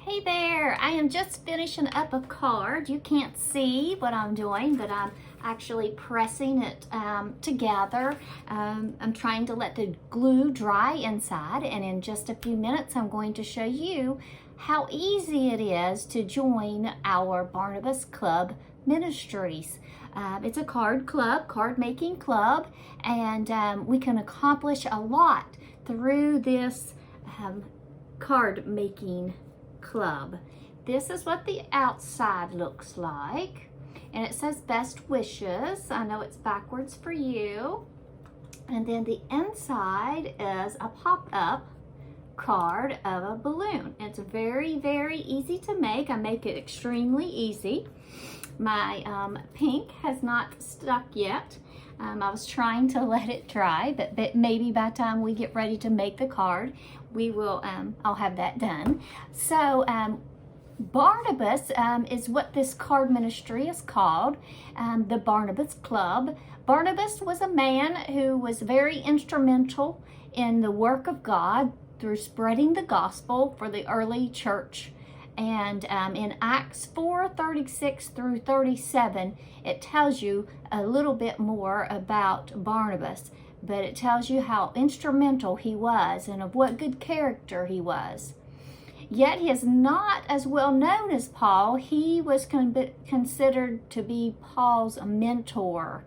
Hey there, I am just finishing up a card. You can't see what I'm doing, but I'm actually pressing it together. I'm trying to let the glue dry inside, and in just a few minutes I'm going to show you how easy it is to join our Barnabas Club Ministries. It's a card club, card making club, and we can accomplish a lot through this card making club. This is what the outside looks like, and it says best wishes. I know it's backwards for you. And then the inside is a pop-up card of a balloon. It's very, very easy to make. I make it extremely easy. My pink has not stuck yet. I was trying to let it dry, but maybe by the time we get ready to make the card, we will, I'll have that done. So Barnabas is what this card ministry is called, the Barnabas Club. Barnabas was a man who was very instrumental in the work of God through spreading the gospel for the early church. And in Acts 4:36 through 37, it tells you a little bit more about Barnabas, but it tells you how instrumental he was and of what good character he was. Yet he is not as well known as Paul. He was considered to be Paul's mentor.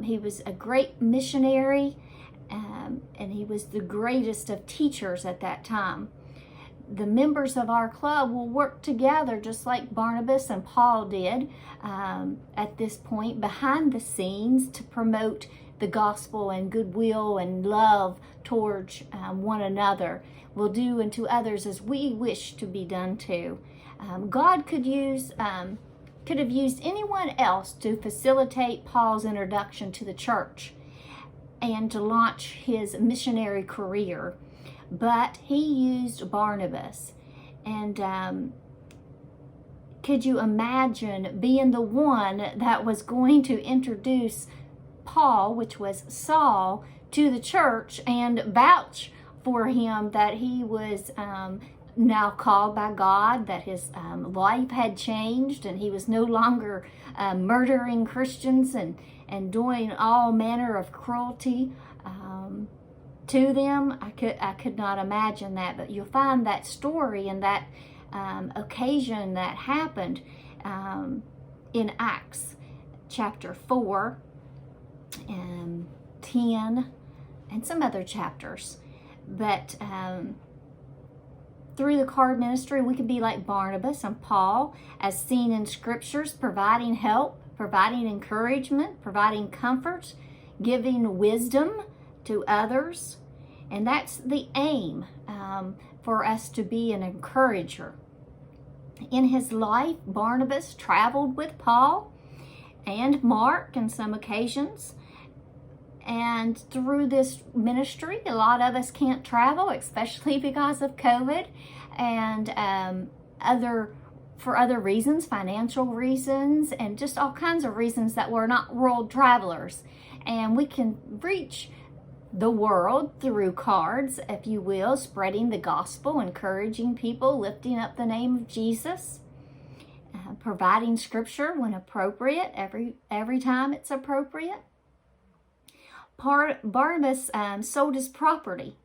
He was a great missionary, and he was the greatest of teachers at that time. The members of our club will work together just like Barnabas and Paul did at this point behind the scenes to promote the gospel and goodwill and love towards one another. We'll do unto others as we wish to be done to. God could have used anyone else to facilitate Paul's introduction to the church and to launch his missionary career. But he used Barnabas. And could you imagine being the one that was going to introduce Paul, which was Saul, to the church and vouch for him that he was now called by God, that his life had changed and he was no longer murdering Christians and doing all manner of cruelty to them? I could not imagine that, but you'll find that story and that occasion that happened in Acts chapter 4 and 10 and some other chapters. But through the card ministry, we can be like Barnabas and Paul, as seen in scriptures, providing help, providing encouragement, providing comfort, giving wisdom to others. And that's the aim, for us to be an encourager. In his life, Barnabas traveled with Paul and Mark on some occasions. And through this ministry, a lot of us can't travel, especially because of COVID and for other reasons, financial reasons, and just all kinds of reasons that we're not world travelers. And we can reach the world through cards, if you will, spreading the gospel, encouraging people, lifting up the name of Jesus, providing scripture when appropriate, every time it's appropriate. Barnabas sold his property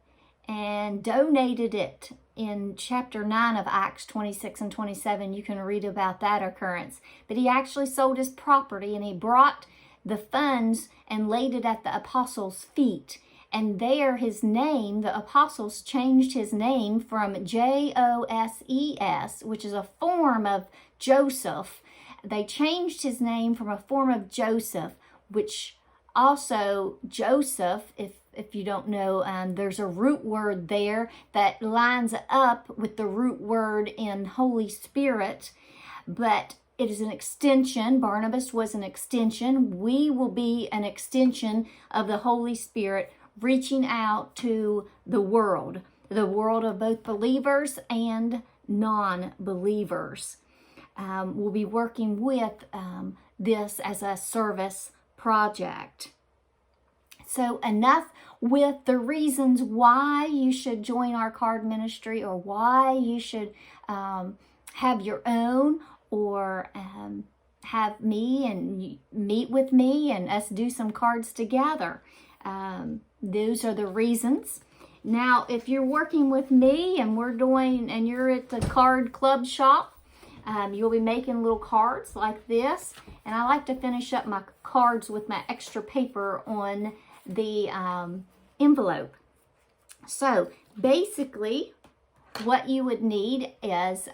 and donated it. In chapter 9 of Acts 26 and 27, you can read about that occurrence. But he actually sold his property and he brought the funds and laid it at the apostles' feet. And there his name, the apostles changed his name from Joses, which is a form of Joseph. They changed his name from a form of Joseph, which also Joseph, if you don't know, there's a root word there that lines up with the root word in Holy Spirit, but it is an extension. Barnabas was an extension. We will be an extension of the Holy Spirit, reaching out to the world of both believers and non-believers. We'll be working with this as a service project. So enough with the reasons why you should join our card ministry, or why you should have your own, or have me and meet with me and us do some cards together. Those are the reasons. Now, if you're working with me and you're at the card club shop, you'll be making little cards like this. And I like to finish up my cards with my extra paper on the envelope. So basically, what you would need is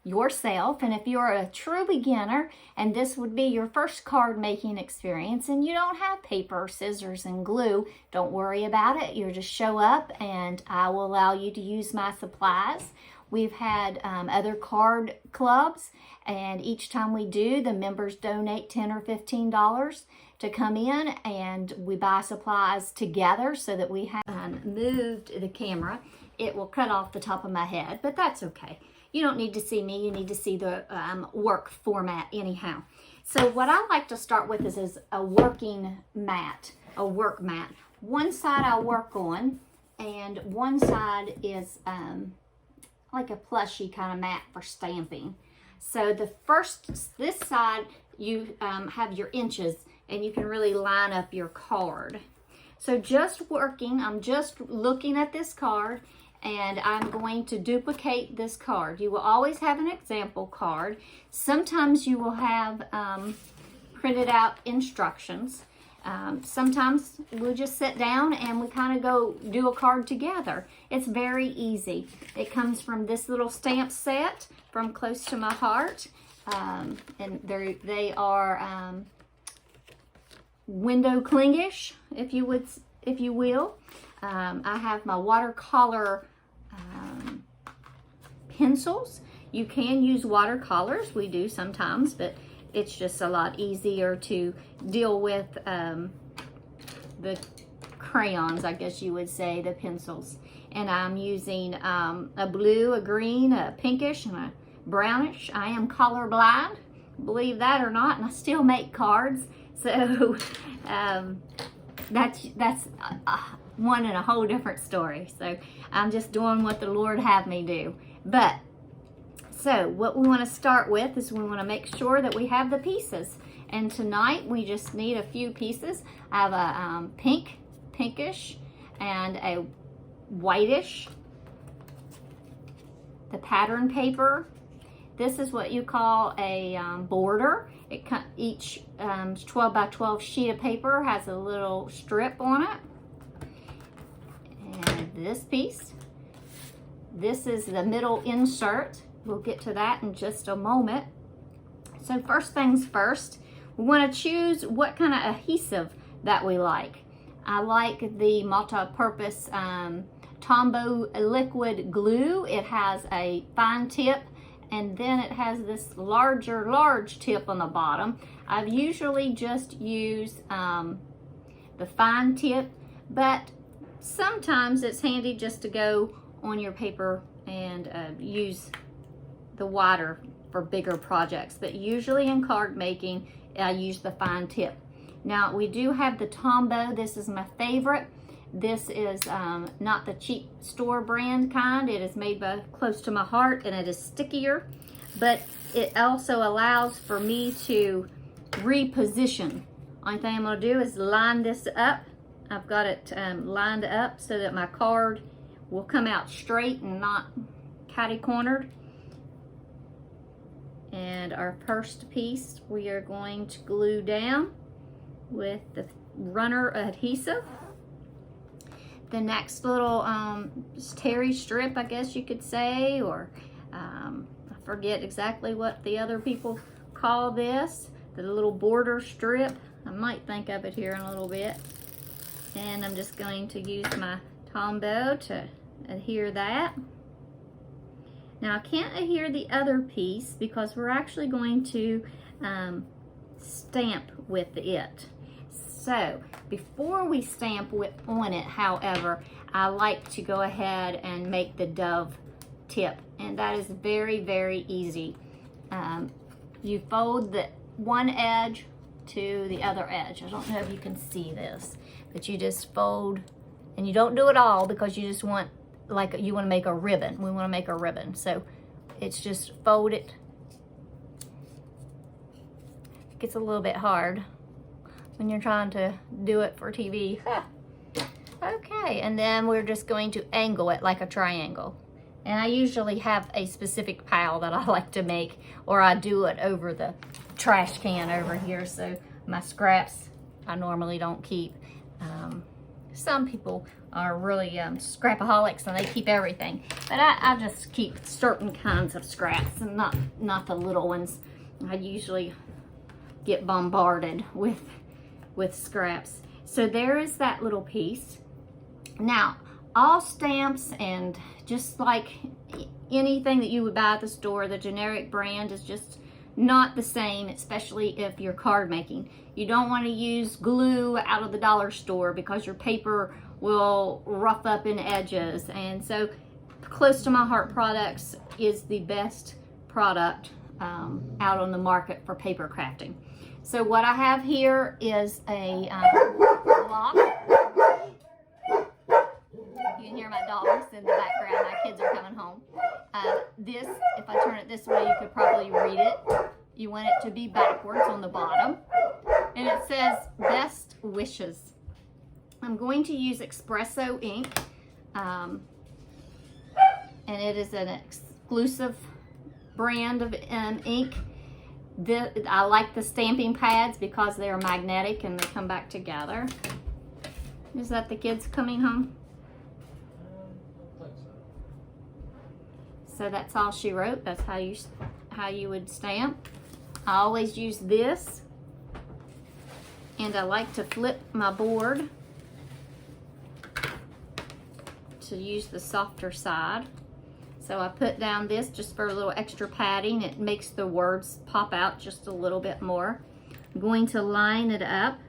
yourself, and if you're a true beginner and this would be your first card making experience and you don't have paper, scissors, and glue, don't worry about it. You just show up and I will allow you to use my supplies. We've had other card clubs, and each time we do, the members donate $10 or $15 to come in, and we buy supplies together so that we have moved the camera. It will cut off the top of my head, but that's okay. You don't need to see me, you need to see the work format anyhow. So what I like to start with is a working mat, a work mat. One side I work on, and one side is like a plushy kind of mat for stamping. So this side, you have your inches, and you can really line up your card. So I'm just looking at this card, and I'm going to duplicate this card. You will always have an example card. Sometimes you will have printed out instructions. Sometimes we'll just sit down and we kind of go do a card together. It's very easy. It comes from this little stamp set from Close to My Heart. And they are window clingish, if you will. I have my watercolor pencils. You can use watercolors. We do sometimes, but it's just a lot easier to deal with the crayons, I guess you would say, the pencils. And I'm using a blue, a green, a pinkish, and a brownish. I am colorblind, believe that or not, and I still make cards. So that's one and a whole different story. So I'm just doing what the Lord have me do. But so what we want to start with is we want to make sure that we have the pieces. And tonight we just need a few pieces. I have a pinkish, and a whitish. The pattern paper. This is what you call a border. Each 12 by 12 sheet of paper has a little strip on it. And this piece. This is the middle insert. We'll get to that in just a moment. So first things first, we want to choose what kind of adhesive that we like. I like the multi-purpose Tombow liquid glue. It has a fine tip, and then it has this large tip on the bottom. I've usually just used the fine tip, but sometimes it's handy just to go on your paper and use the wider for bigger projects. But usually in card making, I use the fine tip. Now we do have the Tombow. This is my favorite. This is not the cheap store brand kind. It is made by Close to My Heart, and it is stickier, but it also allows for me to reposition. Only thing I'm going to do is line this up. I've got it lined up so that my card will come out straight and not catty-cornered. And our first piece we are going to glue down with the runner adhesive. The next little terry strip, I guess you could say, or I forget exactly what the other people call this, the little border strip. I might think of it here in a little bit. And I'm just going to use my Tombow to adhere that. Now I can't adhere the other piece because we're actually going to stamp with it. So before we stamp on it, however, I like to go ahead and make the dove tip, and that is very, very easy. You fold the one edge to the other edge. I don't know if you can see this, But you just fold, and you don't do it all because you just want, like, you want to make a ribbon. We want to make a ribbon. So it's just fold it. It gets a little bit hard when you're trying to do it for TV. Okay, and then we're just going to angle it like a triangle. And I usually have a specific pile that I like to make, or I do it over the trash can over here. So my scraps I normally don't keep. Some people are really scrapaholics and they keep everything, but I just keep certain kinds of scraps and not the little ones. I usually get bombarded with scraps. So there is that little piece. Now, all stamps, and just like anything that you would buy at the store, the generic brand is just not the same, especially if you're card making. You don't want to use glue out of the dollar store because your paper will rough up in edges. And so Close to My Heart products is the best product out on the market for paper crafting. So what I have here is a block. You can hear my dogs in the background. My kids are coming home. This, if I turn it this way, you could probably read it. You want it to be backwards on the bottom. And it says, Best Wishes. I'm going to use espresso ink. And it is an exclusive brand of ink. I like the stamping pads because they are magnetic and they come back together. Is that the kids coming home? So that's all she wrote. That's how you would stamp. I always use this, and I like to flip my board to use the softer side. So I put down this just for a little extra padding. It makes the words pop out just a little bit more. I'm going to line it up.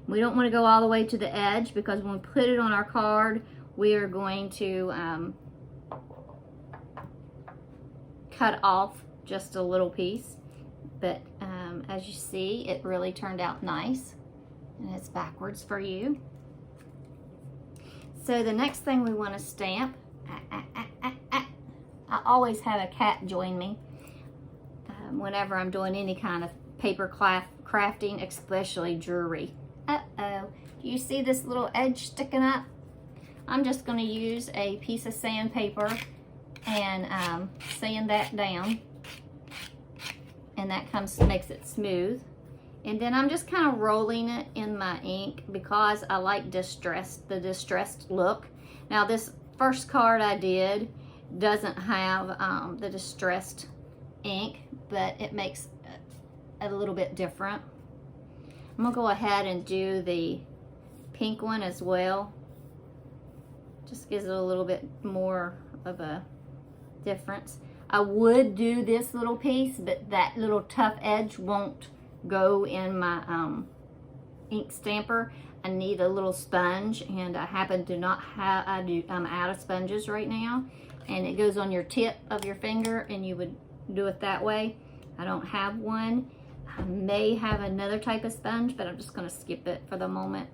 We don't want to go all the way to the edge because when we put it on our card, we are going to cut off just a little piece. But as you see, it really turned out nice. And it's backwards for you. So the next thing we want to stamp, I always have a cat join me whenever I'm doing any kind of paper crafting, especially jewelry. Uh-oh, do you see this little edge sticking up? I'm just going to use a piece of sandpaper and sand that down, and that makes it smooth. And then I'm just kind of rolling it in my ink because I like the distressed look. Now this first card I did doesn't have the distressed ink, but it makes it a little bit different. I'm gonna go ahead and do the pink one as well. Just gives it a little bit more of a difference. I would do this little piece, but that little tough edge won't go in my ink stamper. I need a little sponge, and I happen to not have, I'm out of sponges right now, and it goes on your tip of your finger, and you would do it that way. I don't have one. I may have another type of sponge, but I'm just going to skip it for the moment.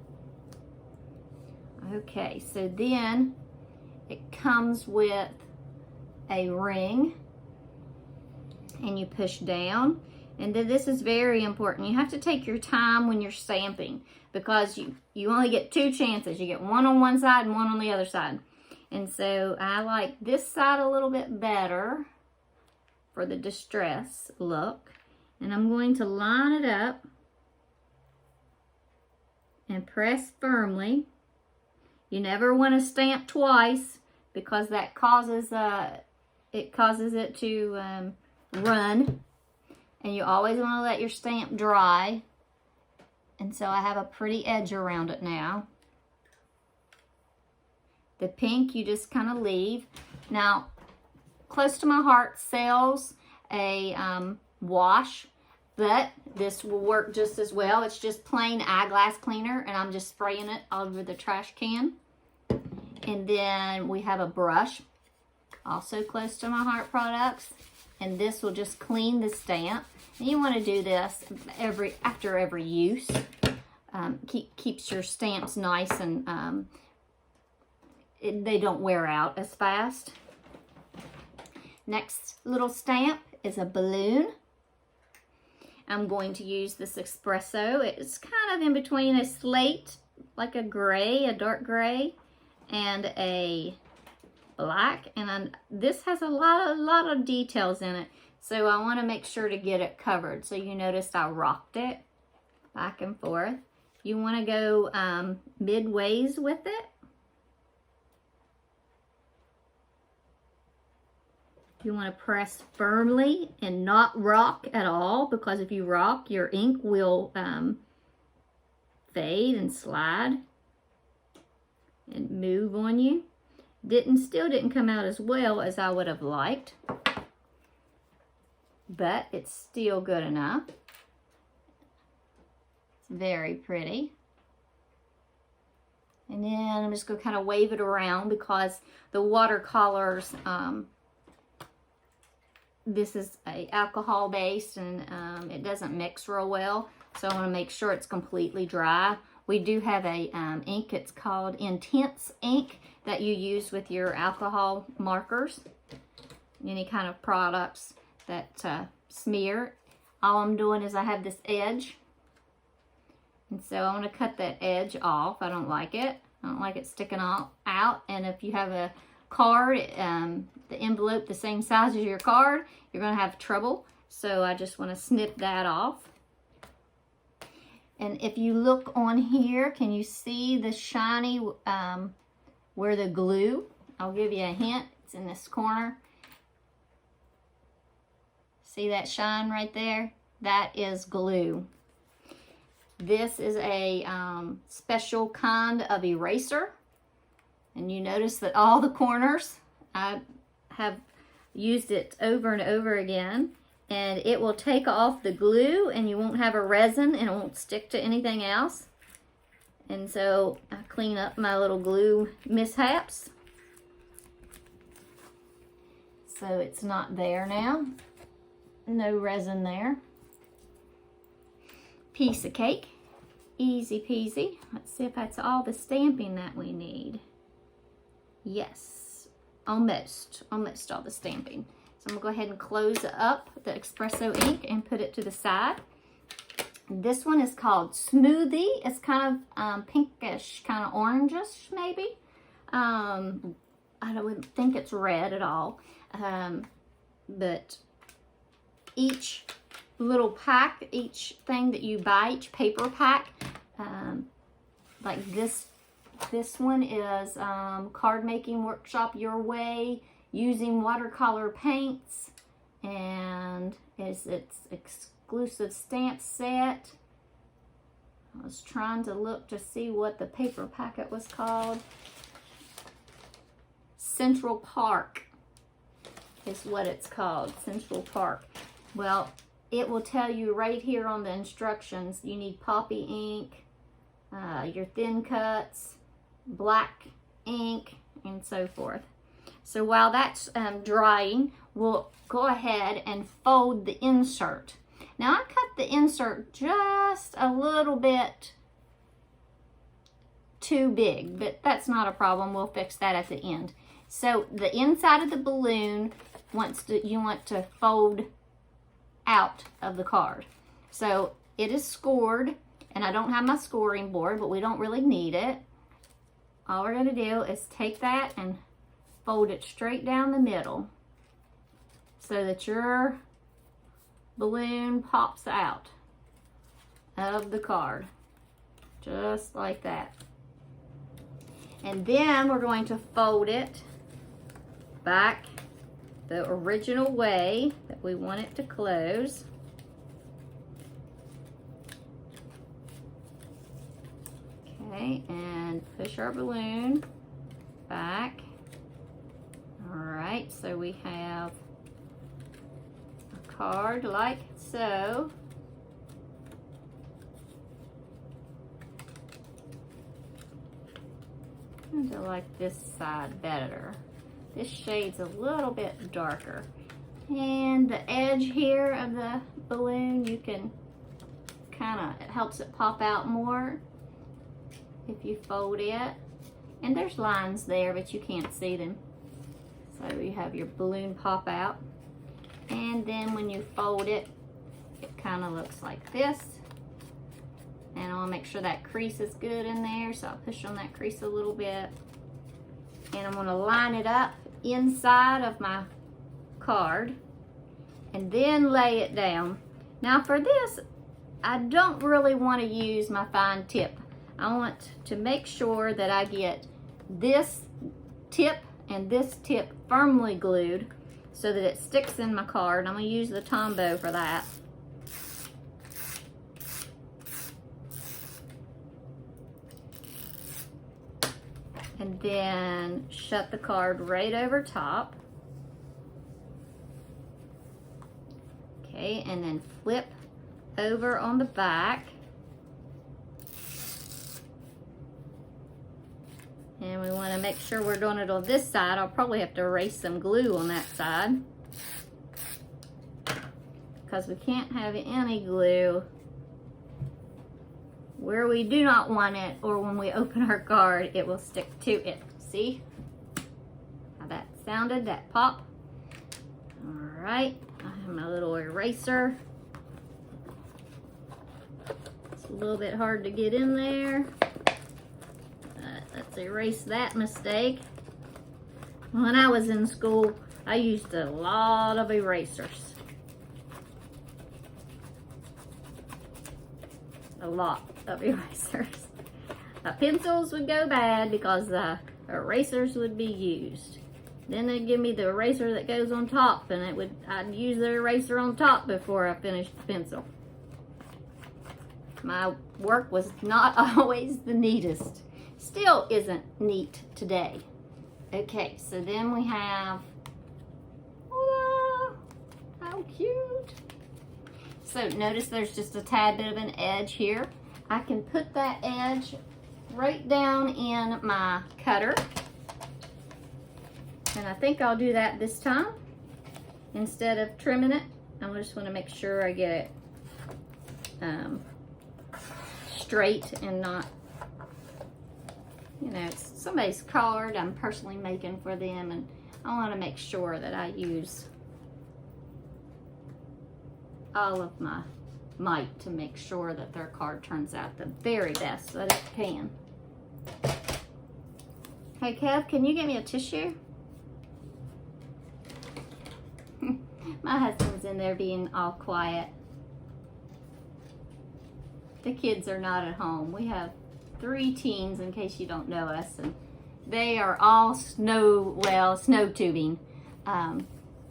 Okay, so then it comes with a ring, and you push down. And then this is very important. You have to take your time when you're stamping because you only get two chances. You get one on one side and one on the other side. And so I like this side a little bit better for the distress look. And I'm going to line it up and press firmly. You never want to stamp twice because that causes it to run. And you always want to let your stamp dry. And so I have a pretty edge around it now. The pink you just kind of leave. Now, Close to My Heart sells a wash, but this will work just as well. It's just plain eyeglass cleaner, and I'm just spraying it all over the trash can. And then we have a brush, also Close to My Heart products, and this will just clean the stamp. And you want to do this after every use. keeps your stamps nice and they don't wear out as fast. Next little stamp is a balloon. I'm going to use this espresso. It's kind of in between a slate, like a gray, a dark gray, and a black. And this has a lot of details in it. So I want to make sure to get it covered. So you noticed I rocked it back and forth. You want to go midways with it. You want to press firmly and not rock at all, because if you rock, your ink will fade and slide and move on you. Still didn't come out as well as I would have liked, but it's still good enough. It's very pretty. And then I'm just going to kind of wave it around because the watercolors, this is a alcohol based and it doesn't mix real well. So I want to make sure it's completely dry. We do have a ink, it's called Intense ink, that you use with your alcohol markers. Any kind of products that smear. All I'm doing is I have this edge. And so I want to cut that edge off. I don't like it. I don't like it sticking out. And if you have a card, the envelope the same size as your card, you're going to have trouble. So I just want to snip that off. And if you look on here, can you see the shiny where the glue? I'll give you a hint. It's in this corner. See that shine right there? That is glue. This is a special kind of eraser. And you notice that all the corners, I have used it over and over again. And it will take off the glue and you won't have a resin and it won't stick to anything else. And so I clean up my little glue mishaps. So it's not there now. No resin there. Piece of cake. Easy peasy. Let's see if that's all the stamping that we need. Yes, almost all the stamping. So I'm going to go ahead and close up the espresso ink and put it to the side. This one is called Smoothie. It's kind of pinkish, kind of orangish maybe. I don't think it's red at all. But each little pack, each thing that you buy, each paper pack, like this one is Card Making Workshop Your Way, Using Watercolor Paints, and it's exclusive stamp set. I was trying to look to see what the paper packet was called. Central Park is what it's called, Central Park. Well, it will tell you right here on the instructions, you need poppy ink, your thin cuts, black ink, and so forth. So while that's drying, we'll go ahead and fold the insert. Now I cut the insert just a little bit too big, but that's not a problem. We'll fix that at the end. So the inside of the balloon you want to fold out of the card. So it is scored, and I don't have my scoring board, but we don't really need it. All we're going to do is take that and fold it straight down the middle so that your balloon pops out of the card, just like that. And then we're going to fold it back the original way that we want it to close. Okay, and push our balloon back. All right, so we have a card like so. I like this side better. This shade's a little bit darker. And the edge here of the balloon, you can it helps it pop out more if you fold it. And there's lines there, but you can't see them. So you have your balloon pop out. And then when you fold it, it kind of looks like this. And I want to make sure that crease is good in there, so I'll push on that crease a little bit. And I'm going to line it up inside of my card and then lay it down. Now for this, I don't really want to use my fine tip. I want to make sure that I get this tip and this tip firmly glued so that it sticks in my card. I'm going to use the Tombow for that. And then shut the card right over top. Okay, and then flip over on the back. And we want to make sure we're doing it on this side. I'll probably have to erase some glue on that side, because we can't have any glue where we do not want it, or when we open our card, it will stick to it. See how that sounded, that pop? All right, I have my little eraser. It's a little bit hard to get in there. Let's erase that mistake. When I was in school, I used a lot of erasers. A lot of erasers. Pencils would go bad because the erasers would be used. Then they'd give me the eraser that goes on top, and I'd use the eraser on top before I finished the pencil. My work was not always the neatest. Still isn't neat today. Okay, so then we have, oh, how cute. So notice there's just a tad bit of an edge here. I can put that edge right down in my cutter. And I think I'll do that this time. Instead of trimming it, I just want to make sure I get it straight and not, you know, it's somebody's card I'm personally making for them, and I want to make sure that I use all of my might to make sure that their card turns out the very best that it can. Hey Kev, can you get me a tissue? My husband's in there being all quiet. The kids are not at home. We have 3 teens, in case you don't know us, and they are all snow tubing.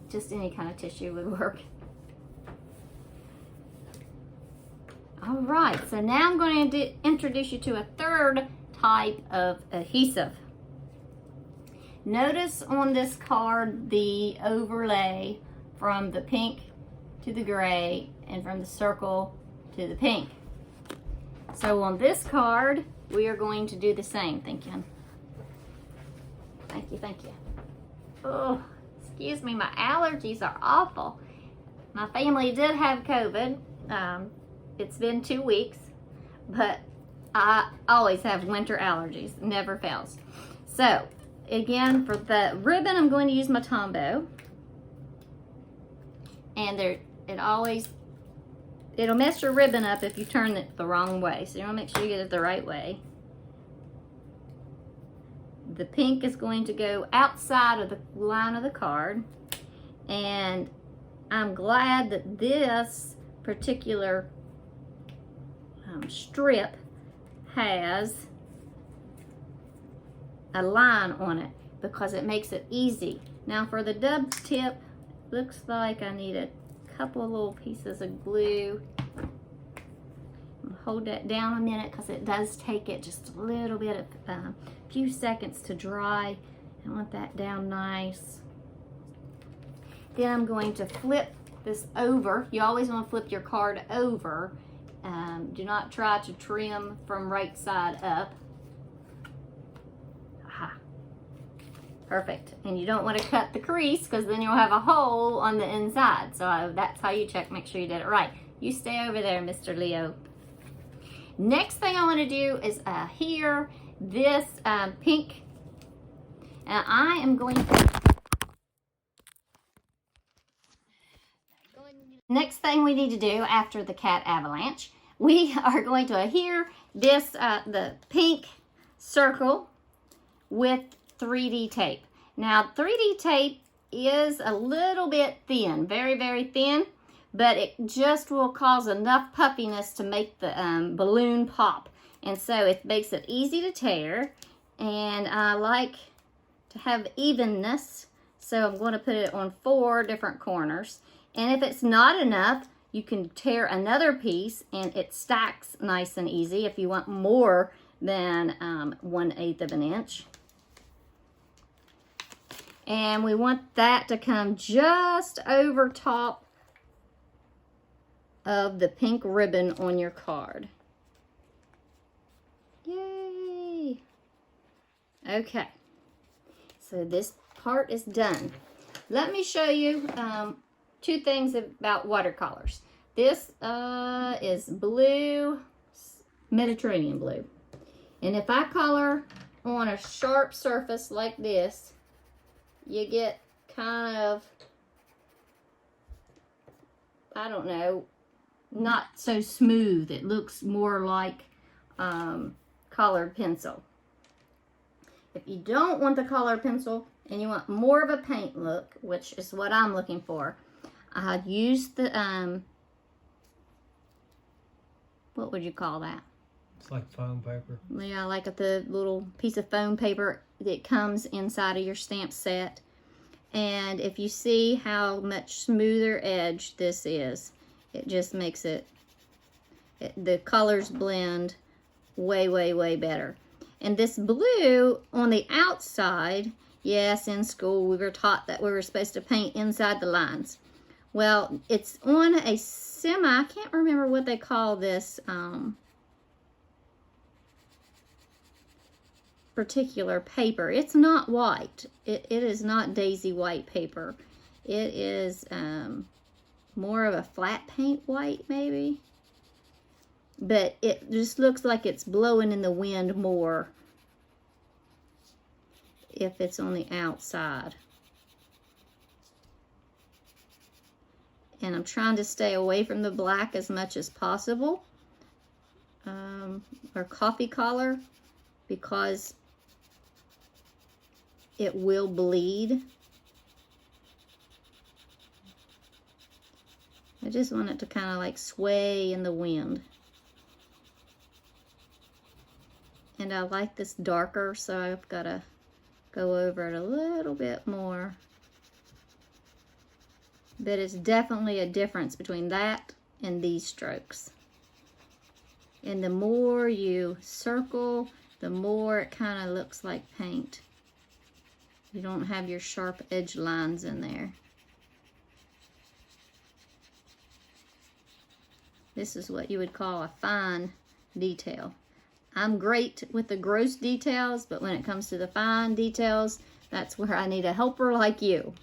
Just any kind of tissue would work. All right, so now I'm going to introduce you to a third type of adhesive. Notice on this card the overlay from the pink to the gray and from the circle to the pink. So on this card, we are going to do the same. Thank you. Thank you, thank you. Oh, excuse me, my allergies are awful. My family did have COVID. It's been 2 weeks, but I always have winter allergies, never fails. So again, for the ribbon, I'm going to use my Tombow, and it'll mess your ribbon up if you turn it the wrong way. So you want to make sure you get it the right way. The pink is going to go outside of the line of the card, and I'm glad that this particular strip has a line on it because it makes it easy. Now for the dub tip, looks like I need a couple of little pieces of glue. Hold that down a minute because it does take it just a little bit of few seconds to dry. I want that down nice. Then I'm going to flip this over. You always want to flip your card over. Do not try to trim from right side up. Aha. Perfect. And you don't want to cut the crease because then you'll have a hole on the inside. So that's how you check, make sure you did it right. You stay over there, Mr. Leo. Next thing I want to do is here, this pink. And I am going to... Next thing we need to do after the cat avalanche, we are going to adhere this, the pink circle with 3D tape. Now 3D tape is a little bit thin, very, very thin, but it just will cause enough puffiness to make the balloon pop. And so it makes it easy to tear, and I like to have evenness, so I'm going to put it on 4 different corners. And if it's not enough, you can tear another piece and it stacks nice and easy if you want more than 1/8 of an inch. And we want that to come just over top of the pink ribbon on your card. Yay! Okay, so this part is done. Let me show you 2 things about watercolors. This is blue, Mediterranean blue. And if I color on a sharp surface like this, you get kind of, I don't know, not so smooth. It looks more like colored pencil. If you don't want the colored pencil and you want more of a paint look, which is what I'm looking for, I'd use the, what would you call that? It's like foam paper. Yeah, like the little piece of foam paper that comes inside of your stamp set. And if you see how much smoother edge this is, it just makes it, the colors blend way, way, way better. And this blue on the outside, yes, in school we were taught that we were supposed to paint inside the lines. Well, it's on a I can't remember what they call this particular paper. It's not white. It is not daisy white paper. It is more of a flat paint white maybe. But it just looks like it's blowing in the wind more if it's on the outside. And I'm trying to stay away from the black as much as possible, or coffee color, because it will bleed. I just want it to kind of like sway in the wind. And I like this darker, so I've got to go over it a little bit more. But it's definitely a difference between that and these strokes. And the more you circle, the more it kind of looks like paint. You don't have your sharp edge lines in there. This is what you would call a fine detail. I'm great with the gross details, but when it comes to the fine details, that's where I need a helper like you.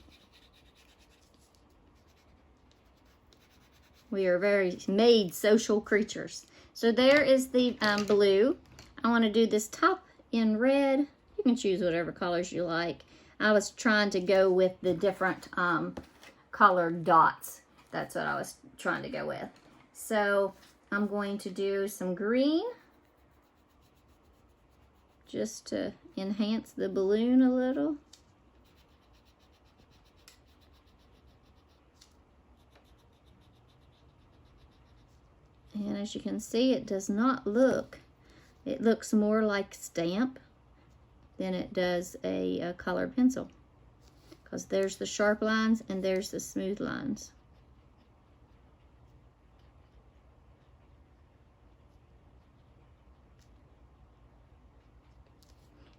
We are very made social creatures. So there is the blue. I want to do this top in red. You can choose whatever colors you like. I was trying to go with the different colored dots. That's what I was trying to go with. So I'm going to do some green just to enhance the balloon a little. And as you can see, it does not look, it looks more like stamp than it does a colored pencil. Because there's the sharp lines and there's the smooth lines.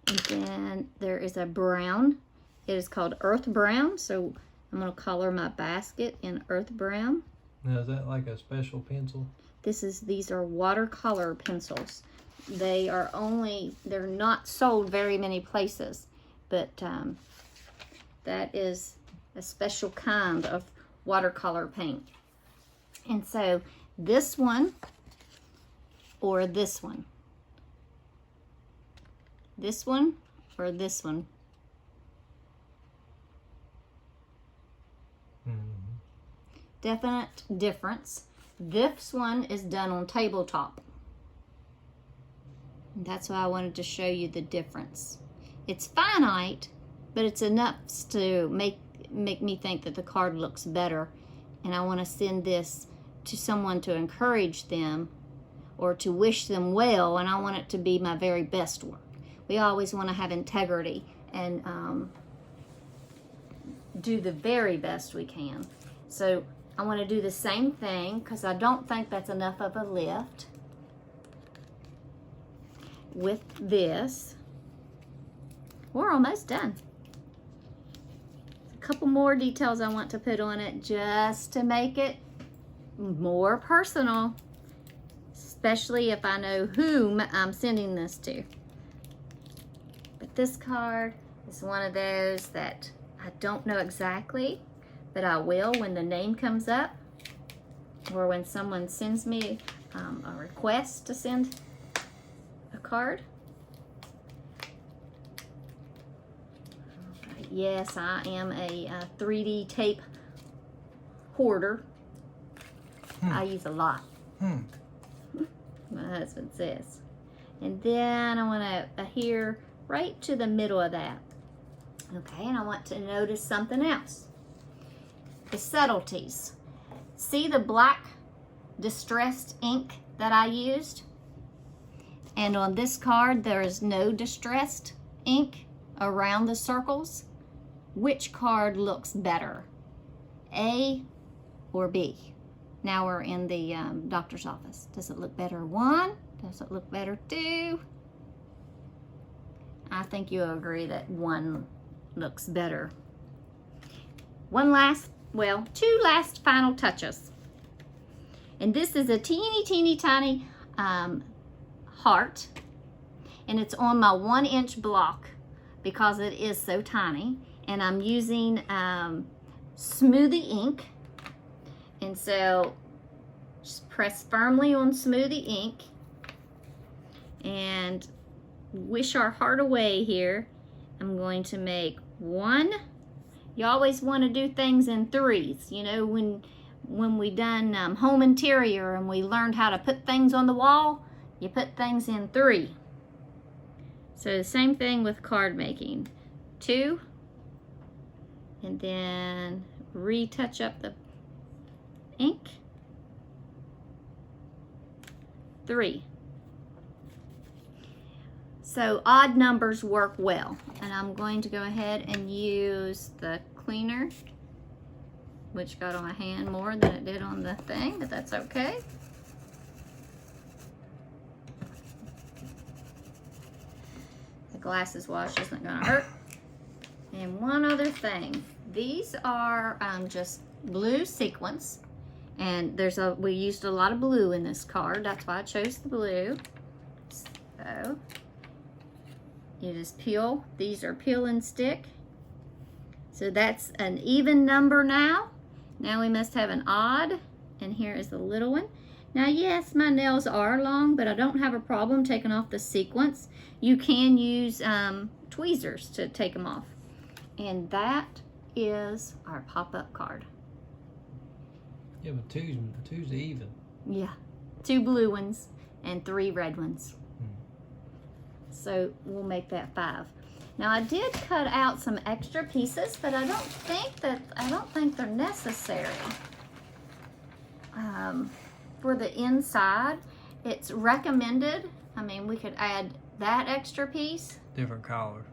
And then there is a brown. It is called earth brown, so I'm going to color my basket in earth brown. Now, is that like a special pencil? These are watercolor pencils. They are they're not sold very many places, but that is a special kind of watercolor paint. And so this one or this one? This one or this one? Definite difference. This one is done on tabletop. And that's why I wanted to show you the difference. It's finite, but it's enough to make me think that the card looks better. And I want to send this to someone to encourage them or to wish them well, and I want it to be my very best work. We always want to have integrity and do the very best we can. So I want to do the same thing because I don't think that's enough of a lift with this. We're almost done. A couple more details I want to put on it just to make it more personal, especially if I know whom I'm sending this to. But this card is one of those that I don't know exactly, but I will when the name comes up or when someone sends me a request to send a card. Yes, I am a 3D tape hoarder. I use a lot. My husband says. And then I want to adhere right to the middle of that. Okay, and I want to notice something else. The subtleties. See the black distressed ink that I used? And on this card, there is no distressed ink around the circles. Which card looks better? A or B? Now we're in the doctor's office. Does it look better 1? Does it look better 2? I think you'll agree that 1 looks better. Two last final touches. And this is a teeny tiny heart. And it's on my 1-inch block because it is so tiny. And I'm using Smoothie ink. And so just press firmly on Smoothie ink and wish our heart away here. I'm going to make 1. You always want to do things in 3s. You know, when we done home interior and we learned how to put things on the wall, you put things in 3. So the same thing with card making. 2, and then retouch up the ink. 3. So odd numbers work well. And I'm going to go ahead and use the cleaner, which got on my hand more than it did on the thing, but that's okay. The glasses wash isn't gonna hurt. And one other thing, these are just blue sequins. And we used a lot of blue in this card. That's why I chose the blue. So you just peel. These are peel and stick. So that's an even number now. Now we must have an odd. And here is the little one. Now yes, my nails are long, but I don't have a problem taking off the sequence. You can use tweezers to take them off. And that is our pop-up card. Yeah, but two's even. Yeah, 2 blue ones and 3 red ones. So we'll make that 5. Now I did cut out some extra pieces, but I don't think they're necessary. For the inside, it's recommended. I mean, we could add that extra piece. Different color.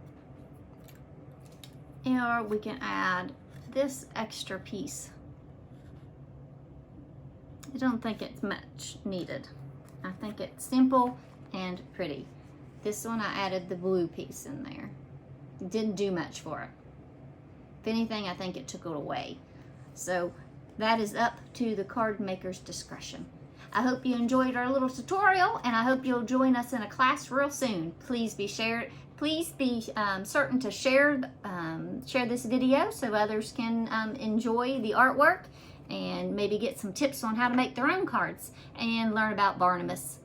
Or we can add this extra piece. I don't think it's much needed. I think it's simple and pretty. This one I added the blue piece in there. It didn't do much for it. If anything, I think it took it away. So that is up to the card maker's discretion. I hope you enjoyed our little tutorial, and I hope you'll join us in a class real soon. Please be certain to share this video so others can enjoy the artwork and maybe get some tips on how to make their own cards and learn about Barnabas.